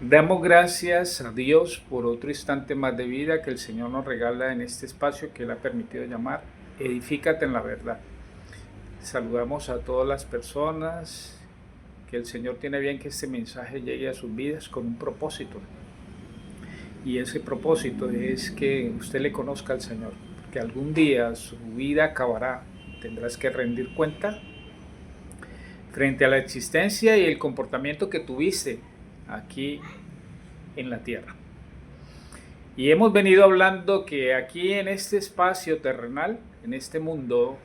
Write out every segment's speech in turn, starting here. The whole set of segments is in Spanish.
Damos gracias a Dios por otro instante más de vida que el Señor nos regala en este espacio que Él ha permitido llamar Edifícate en la verdad. Saludamos a todas las personas, que el Señor tiene bien que este mensaje llegue a sus vidas con un propósito. Y ese propósito es que usted le conozca al Señor, porque algún día su vida acabará. Tendrás que rendir cuenta frente a la existencia y el comportamiento que tuviste aquí en la tierra. Y hemos venido hablando que aquí en este espacio terrenal, en este mundo,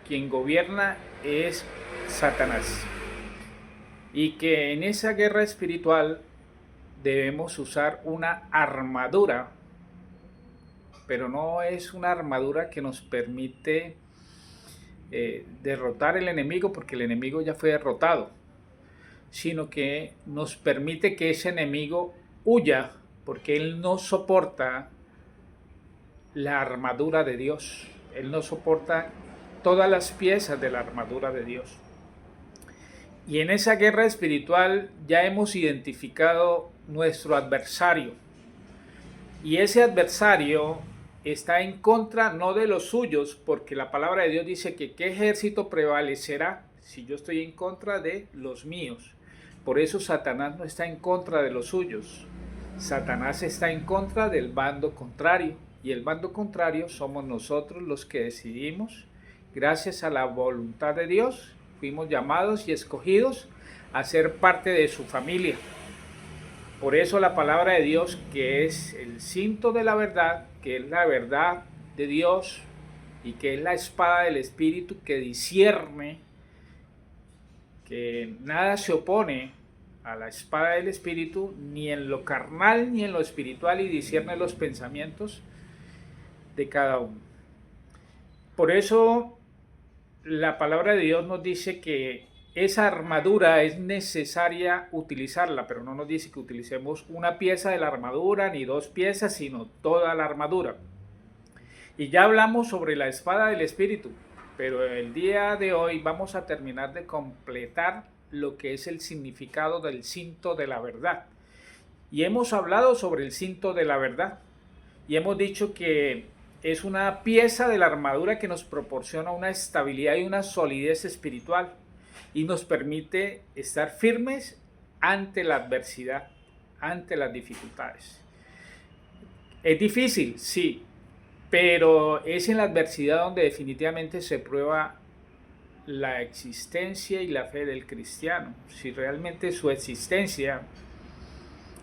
quien gobierna es Satanás. Y que en esa guerra espiritual debemos usar una armadura, pero no es una armadura que nos permite derrotar el enemigo, porque el enemigo ya fue derrotado, sino que nos permite que ese enemigo huya, porque él no soporta la armadura de Dios, él no soporta todas las piezas de la armadura de Dios. Y en esa guerra espiritual ya hemos identificado nuestro adversario, y ese adversario está en contra no de los suyos, porque la palabra de Dios dice que qué ejército prevalecerá si yo estoy en contra de los míos. Por eso Satanás no está en contra de los suyos. Satanás está en contra del bando contrario. Y el bando contrario somos nosotros los que decidimos, gracias a la voluntad de Dios, fuimos llamados y escogidos a ser parte de su familia. Por eso la palabra de Dios, que es el cinto de la verdad, que es la verdad de Dios y que es la espada del Espíritu que discierne, que nada se opone a la espada del Espíritu, ni en lo carnal ni en lo espiritual, y discierne los pensamientos de cada uno. Por eso la palabra de Dios nos dice que esa armadura es necesaria utilizarla, pero no nos dice que utilicemos una pieza de la armadura ni dos piezas, sino toda la armadura. Y ya hablamos sobre la espada del Espíritu, pero el día de hoy vamos a terminar de completar lo que es el significado del cinto de la verdad. Y hemos hablado sobre el cinto de la verdad y hemos dicho que es una pieza de la armadura que nos proporciona una estabilidad y una solidez espiritual y nos permite estar firmes ante la adversidad, ante las dificultades. Es difícil, sí, pero es en la adversidad donde definitivamente se prueba la existencia y la fe del cristiano. Si realmente su existencia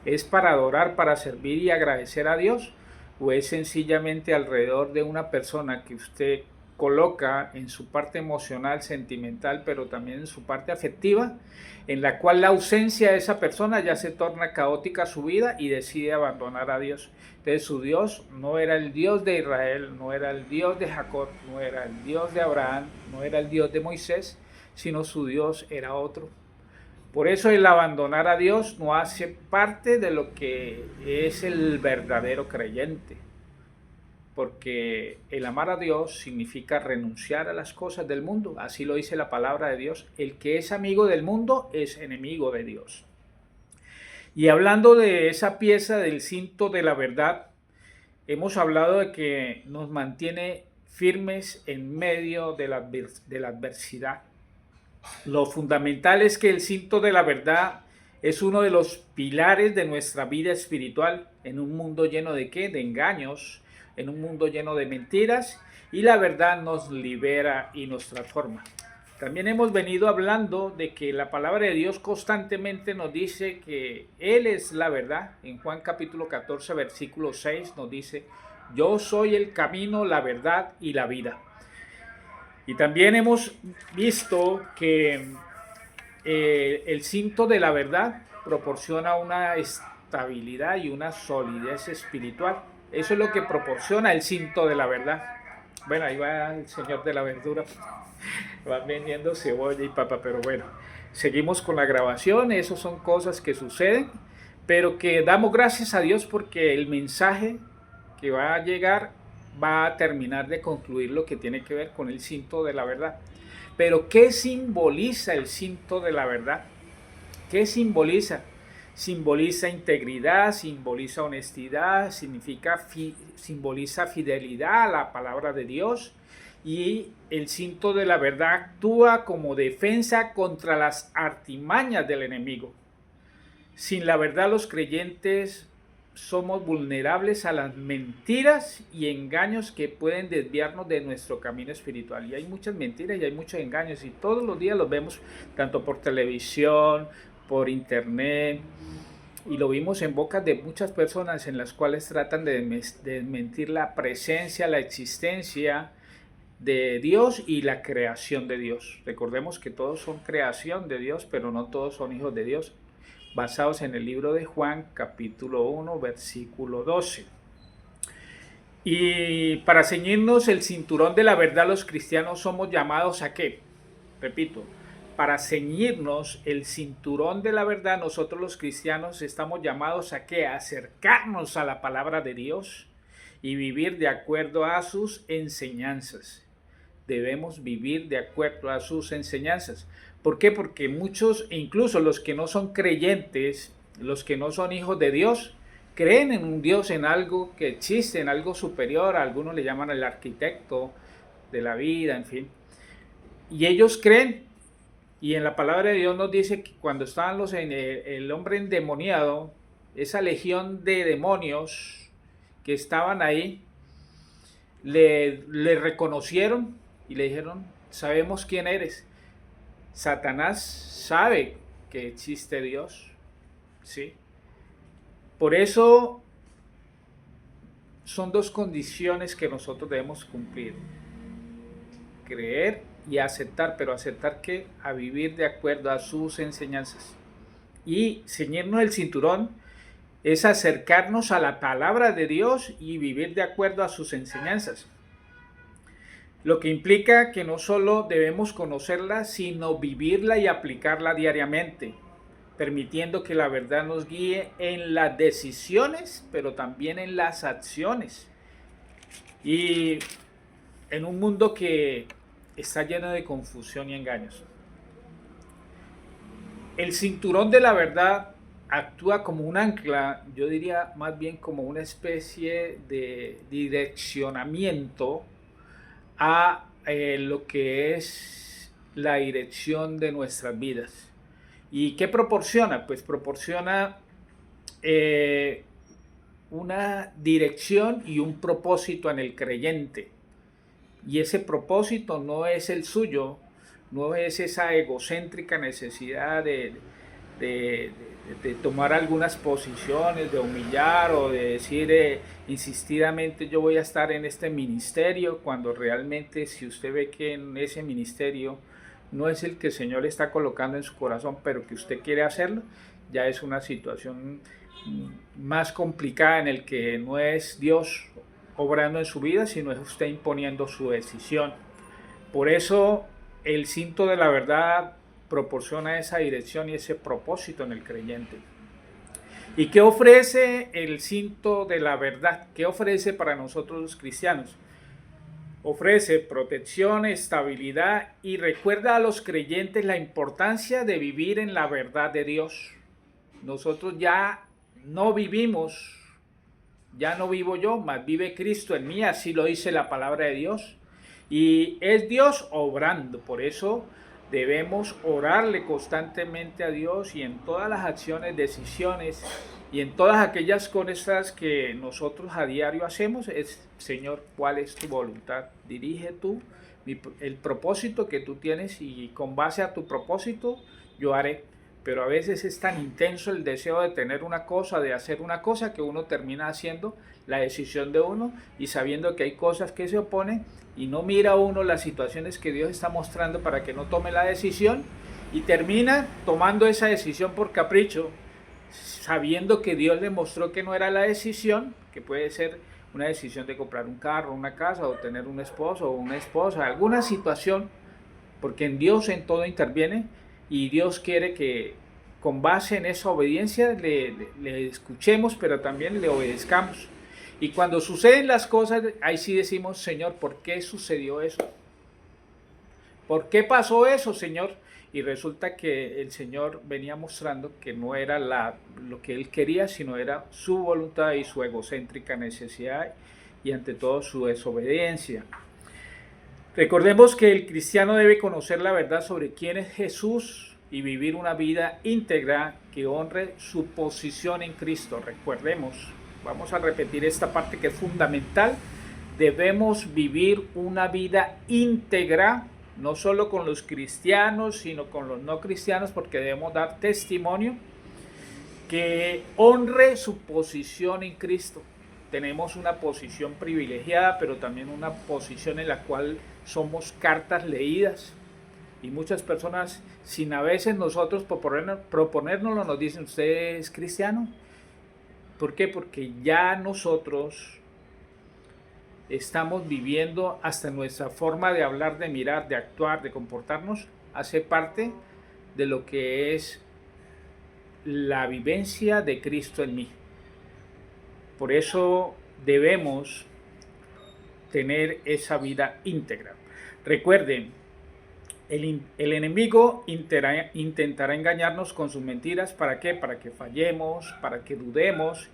es para adorar, para servir y agradecer a Dios, o es sencillamente alrededor de una persona que usted coloca en su parte emocional, sentimental, pero también en su parte afectiva, en la cual la ausencia de esa persona ya se torna caótica su vida y decide abandonar a Dios. Entonces su Dios no era el Dios de Israel, no era el Dios de Jacob, no era el Dios de Abraham, no era el Dios de Moisés, sino su Dios era otro. Por eso el abandonar a Dios no hace parte de lo que es el verdadero creyente. Porque el amar a Dios significa renunciar a las cosas del mundo. Así lo dice la palabra de Dios. El que es amigo del mundo es enemigo de Dios. Y hablando de esa pieza del cinto de la verdad, hemos hablado de que nos mantiene firmes en medio de la adversidad. Lo fundamental es que el cinto de la verdad es uno de los pilares de nuestra vida espiritual en un mundo lleno de ¿qué? De engaños, en un mundo lleno de mentiras, y la verdad nos libera y nos transforma. También hemos venido hablando de que la palabra de Dios constantemente nos dice que Él es la verdad. En Juan capítulo 14, versículo 6 nos dice: yo soy el camino, la verdad y la vida. Y también hemos visto que el cinto de la verdad proporciona una estabilidad y una solidez espiritual. Eso es lo que proporciona el cinto de la verdad. Bueno, ahí va el señor de la verdura. Van vendiendo cebolla y papa, pero bueno, seguimos con la grabación. Esas son cosas que suceden, pero que damos gracias a Dios porque el mensaje que va a llegar va a terminar de concluir lo que tiene que ver con el cinto de la verdad. Pero ¿qué simboliza el cinto de la verdad? ¿Qué simboliza? simboliza integridad, simboliza honestidad, simboliza fidelidad a la palabra de Dios. Y el cinto de la verdad actúa como defensa contra las artimañas del enemigo. Sin la verdad, los creyentes somos vulnerables a las mentiras y engaños que pueden desviarnos de nuestro camino espiritual. Y hay muchas mentiras y hay muchos engaños, y todos los días los vemos tanto por televisión, por internet, y lo vimos en bocas de muchas personas en las cuales tratan de desmentir la presencia, la existencia de Dios y la creación de Dios. Recordemos que todos son creación de Dios, pero no todos son hijos de Dios, basados en el libro de Juan, capítulo 1, versículo 12. Y para ceñirnos el cinturón de la verdad, los cristianos somos llamados ¿a qué? Repito, para ceñirnos el cinturón de la verdad, nosotros los cristianos estamos llamados ¿a qué? A acercarnos a la palabra de Dios y vivir de acuerdo a sus enseñanzas. Debemos vivir de acuerdo a sus enseñanzas. ¿Por qué? Porque muchos, incluso los que no son creyentes, los que no son hijos de Dios, creen en un Dios, en algo que existe, en algo superior. A algunos le llaman el arquitecto de la vida, en fin. Y ellos creen. Y en la palabra de Dios nos dice que cuando estaban el hombre endemoniado, esa legión de demonios que estaban ahí, le reconocieron y le dijeron: sabemos quién eres. Satanás sabe que existe Dios, ¿sí? Por eso son dos condiciones que nosotros debemos cumplir: creer y aceptar, pero aceptar que a vivir de acuerdo a sus enseñanzas. Y ceñirnos el cinturón es acercarnos a la palabra de Dios y vivir de acuerdo a sus enseñanzas. Lo que implica que no solo debemos conocerla, sino vivirla y aplicarla diariamente, permitiendo que la verdad nos guíe en las decisiones, pero también en las acciones. Y en un mundo que está lleno de confusión y engaños, el cinturón de la verdad actúa como un ancla, yo diría más bien como una especie de direccionamiento a lo que es la dirección de nuestras vidas. ¿Y qué proporciona? Pues proporciona una dirección y un propósito en el creyente. Y ese propósito no es el suyo, no es esa egocéntrica necesidad de tomar algunas posiciones, de humillar o de decir insistidamente yo voy a estar en este ministerio, cuando realmente si usted ve que en ese ministerio no es el que el Señor está colocando en su corazón, pero que usted quiere hacerlo, ya es una situación más complicada en el que no es Dios obrando en su vida, sino es usted imponiendo su decisión. Por eso el cinto de la verdad proporciona esa dirección y ese propósito en el creyente. ¿Y qué ofrece el cinto de la verdad? ¿Qué ofrece para nosotros los cristianos? Ofrece protección, estabilidad y recuerda a los creyentes la importancia de vivir en la verdad de Dios. Nosotros ya no vivimos, ya no vivo yo, mas vive Cristo en mí, así lo dice la palabra de Dios. Y es Dios obrando, por eso debemos orarle constantemente a Dios y en todas las acciones, decisiones y en todas aquellas cosas que nosotros a diario hacemos es: Señor, ¿cuál es tu voluntad? Dirige tú el propósito que tú tienes y con base a tu propósito yo haré. Pero a veces es tan intenso el deseo de tener una cosa, de hacer una cosa, que uno termina haciendo la decisión de uno y sabiendo que hay cosas que se oponen y no mira uno las situaciones que Dios está mostrando para que no tome la decisión y termina tomando esa decisión por capricho, sabiendo que Dios le mostró que no era la decisión, que puede ser una decisión de comprar un carro, una casa o tener un esposo o una esposa, alguna situación, porque en Dios en todo interviene. Y Dios quiere que con base en esa obediencia le escuchemos, pero también le obedezcamos. Y cuando suceden las cosas, ahí sí decimos: Señor, ¿por qué sucedió eso? ¿Por qué pasó eso, Señor? y resulta que el Señor venía mostrando que no era lo que Él quería, sino era su voluntad y su egocéntrica necesidad y ante todo su desobediencia. Recordemos que el cristiano debe conocer la verdad sobre quién es Jesús y vivir una vida íntegra que honre su posición en Cristo. Recordemos, vamos a repetir esta parte que es fundamental. Debemos vivir una vida íntegra, no solo con los cristianos, sino con los no cristianos, porque debemos dar testimonio que honre su posición en Cristo. Tenemos una posición privilegiada, pero también una posición en la cual somos cartas leídas. Y muchas personas, sin a veces nosotros proponérnoslo, nos dicen: ¿usted es cristiano? ¿Por qué? Porque ya nosotros estamos viviendo, hasta nuestra forma de hablar, de mirar, de actuar, de comportarnos, hace parte de lo que es la vivencia de Cristo en mí. Por eso debemos tener esa vida íntegra. Recuerden, el enemigo intentará engañarnos con sus mentiras. ¿Para qué? Para que fallemos, para que dudemos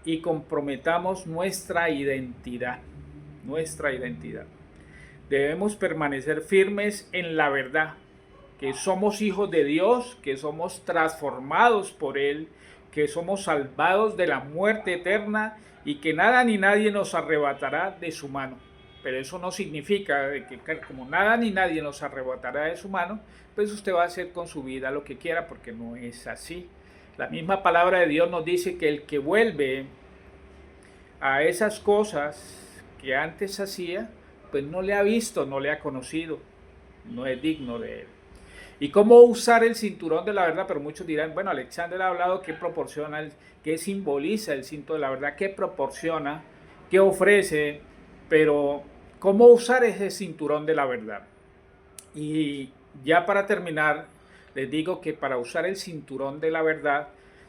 y comprometamos nuestra identidad. Debemos permanecer firmes en la verdad, que somos hijos de Dios, que somos transformados por Él, que somos salvados de la muerte eterna y que nada ni nadie nos arrebatará de su mano. Pero eso no significa que como nada ni nadie nos arrebatará de su mano, pues usted va a hacer con su vida lo que quiera, porque no es así. La misma palabra de Dios nos dice que el que vuelve a esas cosas que antes hacía, pues no le ha visto, no le ha conocido, no es digno de Él. ¿Y cómo usar el cinturón de la verdad? Pero muchos dirán: bueno, Alexander ha hablado qué proporciona, qué simboliza el cinto de la verdad, qué proporciona, qué ofrece, pero ¿cómo usar ese cinturón de la verdad? Y ya para terminar, les digo que para usar el cinturón de la verdad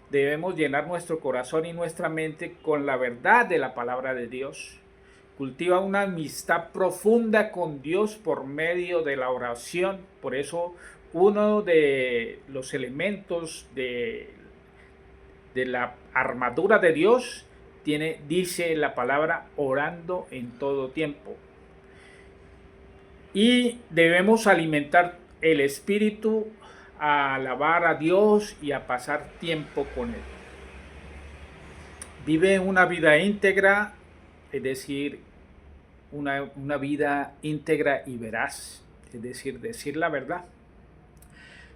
debemos llenar nuestro corazón y nuestra mente con la verdad de la palabra de Dios. Cultiva una amistad profunda con Dios por medio de la oración. Por eso uno de los elementos de la armadura de Dios dice la palabra: orando en todo tiempo. Y debemos alimentar el espíritu a alabar a Dios y a pasar tiempo con Él. Vive una vida íntegra, es decir, una vida íntegra y veraz, es decir la verdad.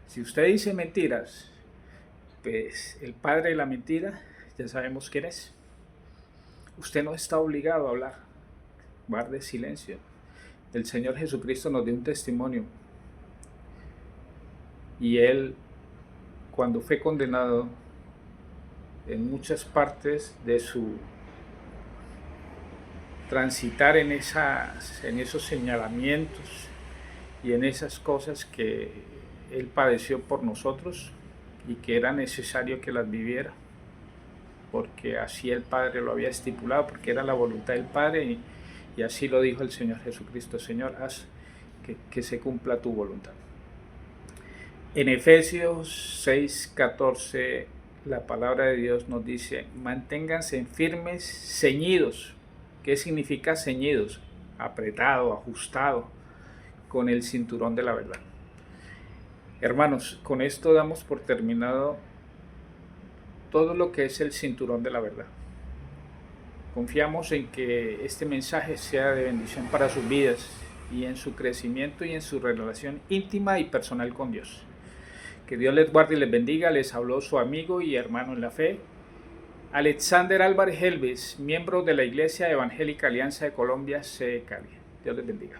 Si usted dice mentiras, pues el padre de la mentira ya sabemos quién es. Usted no está obligado a hablar, guarde silencio. El Señor Jesucristo nos dio un testimonio, y Él, cuando fue condenado, en muchas partes de su transitar en esos señalamientos y en esas cosas que Él padeció por nosotros y que era necesario que las viviera, porque así el Padre lo había estipulado, porque era la voluntad del Padre, y así lo dijo el Señor Jesucristo: Señor, haz que se cumpla tu voluntad. En Efesios 6:14, la palabra de Dios nos dice: manténganse firmes, ceñidos. ¿Qué significa ceñidos? Apretado, ajustado, con el cinturón de la verdad. Hermanos, con esto damos por terminado todo lo que es el cinturón de la verdad. Confiamos en que este mensaje sea de bendición para sus vidas y en su crecimiento y en su relación íntima y personal con Dios. Que Dios les guarde y les bendiga. Les habló su amigo y hermano en la fe, Alexander Álvarez Helves, miembro de la Iglesia Evangélica Alianza de Colombia, sede Cali. Dios les bendiga.